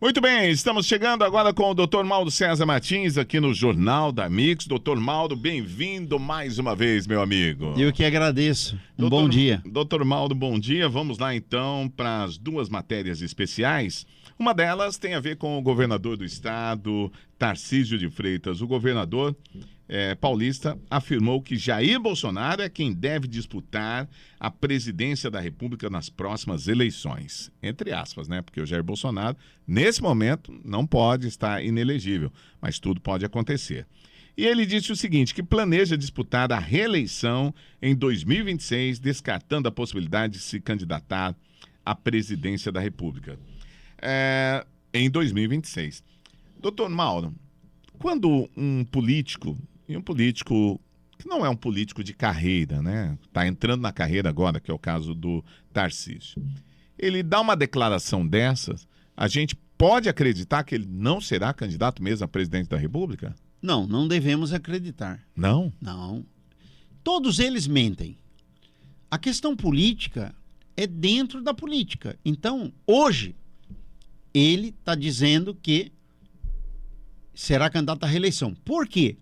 Muito bem, estamos chegando agora com o Dr. Mauro César Martins aqui no Jornal da Mix. Dr. Mauro, bem-vindo mais uma vez, meu amigo. Eu que agradeço. Bom dia. Dr. Mauro, bom dia. Vamos lá então para as duas matérias especiais. Uma delas tem a ver com o governador do estado, Tarcísio de Freitas. O governador paulista afirmou que Jair Bolsonaro é quem deve disputar a presidência da República nas próximas eleições. Entre aspas, né? Porque o Jair Bolsonaro, nesse momento, não pode estar inelegível, mas tudo pode acontecer. E ele disse o seguinte, que planeja disputar a reeleição em 2026, descartando a possibilidade de se candidatar à presidência da República em 2026. Doutor Mauro, quando um político, e um político que não é um político de carreira, né? Está entrando na carreira agora, que é o caso do Tarcísio, ele dá uma declaração dessas, a gente pode acreditar que ele não será candidato mesmo a presidente da República? Não, não devemos acreditar. Não? Não. Todos eles mentem. A questão política é dentro da política. Então, hoje, ele está dizendo que será candidato à reeleição. Por quê?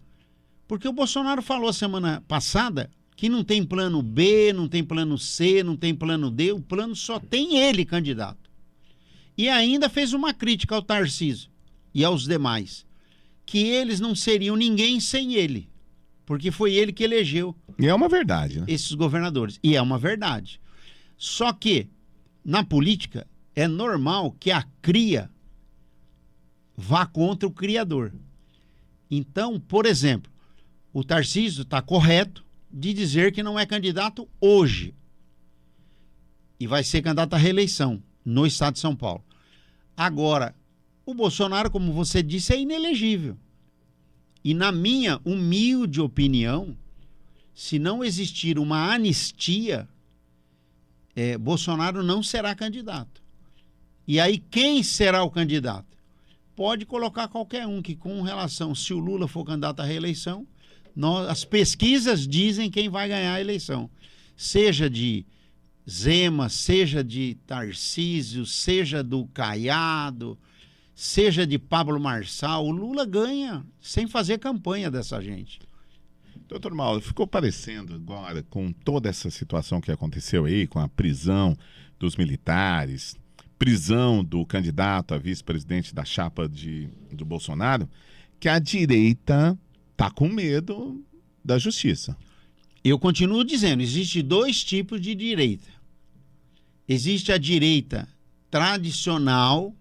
Porque o Bolsonaro falou semana passada que não tem plano B, não tem plano C, não tem plano D, o plano só tem ele candidato. E ainda fez uma crítica ao Tarcísio e aos demais, que eles não seriam ninguém sem ele, porque foi ele que elegeu. E é uma verdade, né? Esses governadores. E é uma verdade. Só que, na política, é normal que a cria vá contra o criador. Então, por exemplo, o Tarcísio está correto de dizer que não é candidato hoje e vai ser candidato à reeleição no estado de São Paulo. Agora, o Bolsonaro, como você disse, é inelegível. E na minha humilde opinião, se não existir uma anistia, Bolsonaro não será candidato. E aí quem será o candidato? Pode colocar qualquer um, que com relação, se o Lula for candidato à reeleição, as pesquisas dizem quem vai ganhar a eleição. Seja de Zema, seja de Tarcísio, seja do Caiado, seja de Pablo Marçal, o Lula ganha sem fazer campanha dessa gente. Doutor Mauro, ficou parecendo agora, com toda essa situação que aconteceu aí, com a prisão dos militares, prisão do candidato a vice-presidente da chapa do Bolsonaro, que a direita está com medo da justiça. Eu continuo dizendo, existe dois tipos de direita. Existe a direita tradicional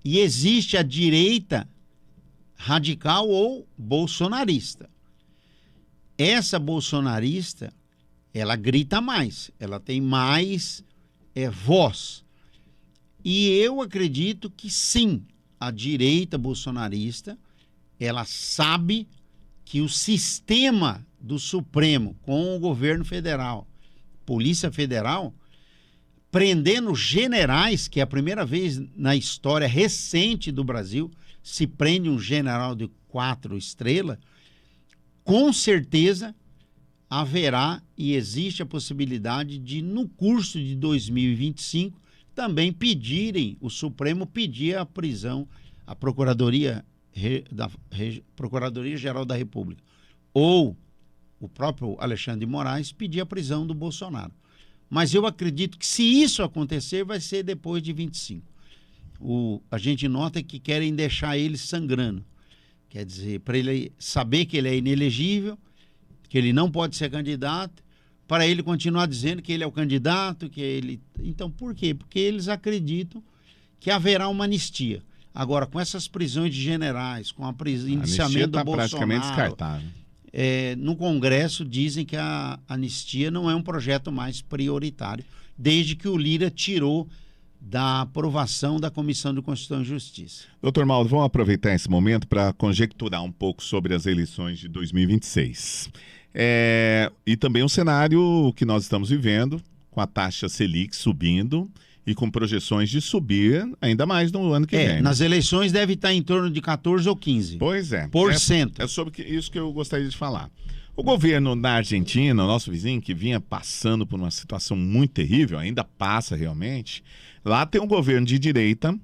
e existe a direita radical ou bolsonarista. Essa bolsonarista, ela grita mais, ela tem mais voz. E eu acredito que sim, a direita bolsonarista, ela sabe que o sistema do Supremo com o governo federal, Polícia Federal, prendendo generais, que é a primeira vez na história recente do Brasil, se prende um general de 4 estrelas, com certeza haverá e existe a possibilidade de, no curso de 2025, também o Supremo pedir a prisão, a Procuradoria-Geral da República, ou o próprio Alexandre de Moraes pedir a prisão do Bolsonaro. Mas eu acredito que se isso acontecer, vai ser depois de 25. A gente nota que querem deixar ele sangrando. Quer dizer, para ele saber que ele é inelegível, que ele não pode ser candidato, para ele continuar dizendo que ele é o candidato, que ele... Então, por quê? Porque eles acreditam que haverá uma anistia. Agora, com essas prisões de generais, com o indiciamento do Bolsonaro... praticamente descartável. No Congresso dizem que a anistia não é um projeto mais prioritário, desde que o Lira tirou da aprovação da Comissão de Constituição e Justiça. Doutor Mauro, vamos aproveitar esse momento para conjecturar um pouco sobre as eleições de 2026. E também o cenário que nós estamos vivendo, com a taxa Selic subindo e com projeções de subir ainda mais no ano que vem. Nas eleições deve estar em torno de 14 ou 15%. Pois é. É sobre isso que eu gostaria de falar. O governo da Argentina, o nosso vizinho, que vinha passando por uma situação muito terrível, ainda passa realmente, lá tem um governo de direita,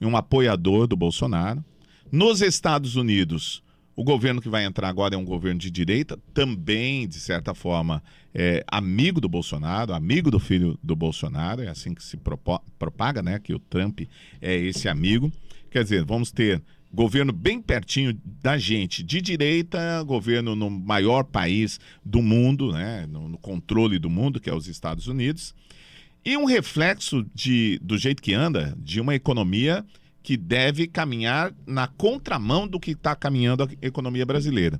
um apoiador do Bolsonaro. Nos Estados Unidos, o governo que vai entrar agora é um governo de direita, também, de certa forma, amigo do Bolsonaro, amigo do filho do Bolsonaro, é assim que se propaga, né, que o Trump é esse amigo. Quer dizer, vamos ter governo bem pertinho da gente, de direita, governo no maior país do mundo, né, no controle do mundo, que é os Estados Unidos, e um reflexo do jeito que anda, de uma economia que deve caminhar na contramão do que está caminhando a economia brasileira.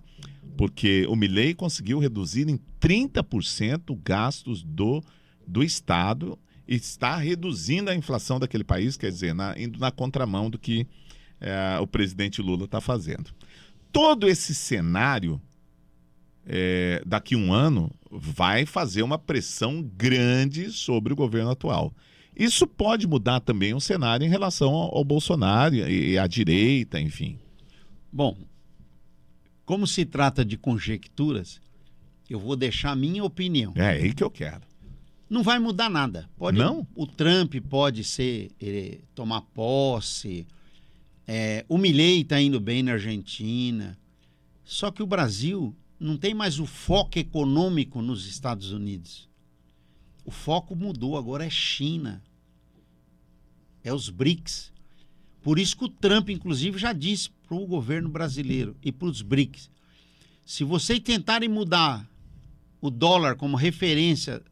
Porque o Milei conseguiu reduzir em 30% gastos do Estado e está reduzindo a inflação daquele país, quer dizer, indo na contramão do que o presidente Lula está fazendo. Todo esse cenário, daqui a um ano, vai fazer uma pressão grande sobre o governo atual. Isso pode mudar também o cenário em relação ao Bolsonaro e à direita, enfim. Bom, como se trata de conjecturas, eu vou deixar a minha opinião. É aí que eu quero. Não vai mudar nada. Não? O Trump pode tomar posse, o Milei está indo bem na Argentina, só que o Brasil não tem mais o foco econômico nos Estados Unidos. O foco mudou, agora é China. É os BRICS. Por isso que o Trump, inclusive, já disse para o governo brasileiro e para os BRICS: se vocês tentarem mudar o dólar como referência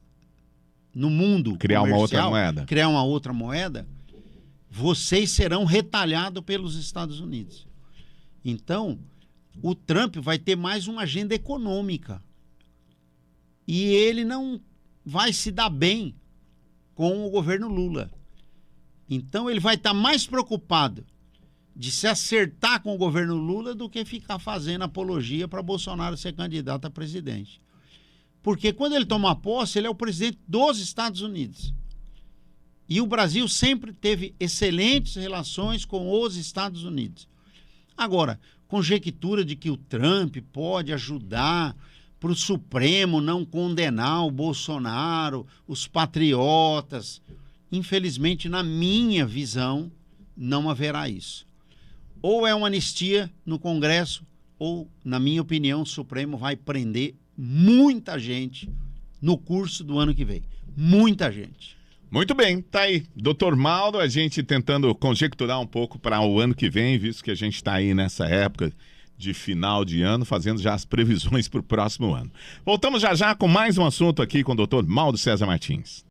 no mundo criar uma outra moeda, criar uma outra moeda, vocês serão retalhados pelos Estados Unidos. Então, o Trump vai ter mais uma agenda econômica. E ele não vai se dar bem com o governo Lula. Então ele vai estar mais preocupado de se acertar com o governo Lula do que ficar fazendo apologia para Bolsonaro ser candidato a presidente. Porque quando ele tomar posse, ele é o presidente dos Estados Unidos. E o Brasil sempre teve excelentes relações com os Estados Unidos. Agora, conjectura de que o Trump pode ajudar para o Supremo não condenar o Bolsonaro, os patriotas. Infelizmente, na minha visão, não haverá isso. Ou é uma anistia no Congresso, ou, na minha opinião, o Supremo vai prender muita gente no curso do ano que vem. Muita gente. Muito bem, tá aí. Dr. Mauro, a gente tentando conjecturar um pouco para o ano que vem, visto que a gente está aí nessa época de final de ano, fazendo já as previsões para o próximo ano. Voltamos já com mais um assunto aqui com o Dr. Mauro César Martins.